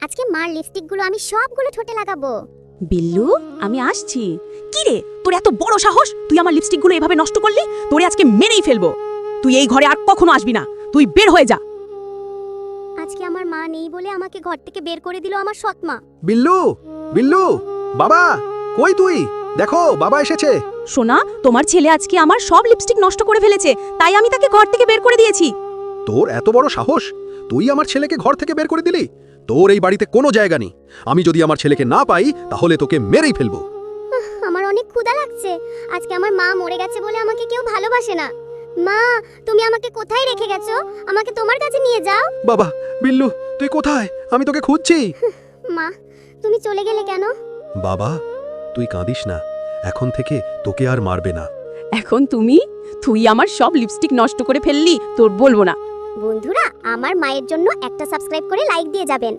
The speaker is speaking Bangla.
আজকে মার লিপস্টিকগুলো আমি সবগুলো ঠোঁটে লাগাবো। বিল্লু, আমি আসছি। কি রে, তোর এত বড় সাহস? তুই আমার লিপস্টিকগুলো এভাবে নষ্ট করলি? তোরে আজকে মেরেই ফেলবো। তুই এই ঘরে আর কখনো আসবি না। তুই বের হয়ে যা। আজকে আমার মা নেই বলে আমাকে ঘর থেকে বের করে দিল আমার সৎমা। বিল্লু, বিল্লু, বাবা, কই তুই? দেখো, বাবা এসেছে। সোনা, তোমার ছেলে আজকে আমার সব লিপস্টিক নষ্ট করে ফেলেছে, তাই আমি তাকে ঘর থেকে বের করে দিয়েছি। তোর এত বড় সাহস? তুই আমার ছেলেকে ঘর থেকে বের করে দিলি? তোর এই বাড়িতে কোনো জায়গা নেই। আমি যদি আমার ছেলেকে না পাই তাহলে তোকে মেরেই ফেলবো। আমার অনেক ক্ষুধা লাগছে। আজকে আমার মা মরে গেছে বলে আমাকে কেউ ভালোবাসে না। মা, তুমি আমাকে কোথায় রেখে গেছো? আমাকে তোমার কাছে নিয়ে যাও। বাবা, বিল্লু, তুই কোথায়? আমি তোকে খুঁজছি। মা, তুমি চলে গেলে কেন? বাবা, তুই কাঁদিস না। এখন থেকে তোকে আর মারবে না। এখন তুই আমার সব লিপস্টিক নষ্ট করে ফেললি, তোর বলবো না। বন্ধুরা, আমার মায়ের জন্য একটা সাবস্ক্রাইব করে লাইক দিয়ে যাবেন।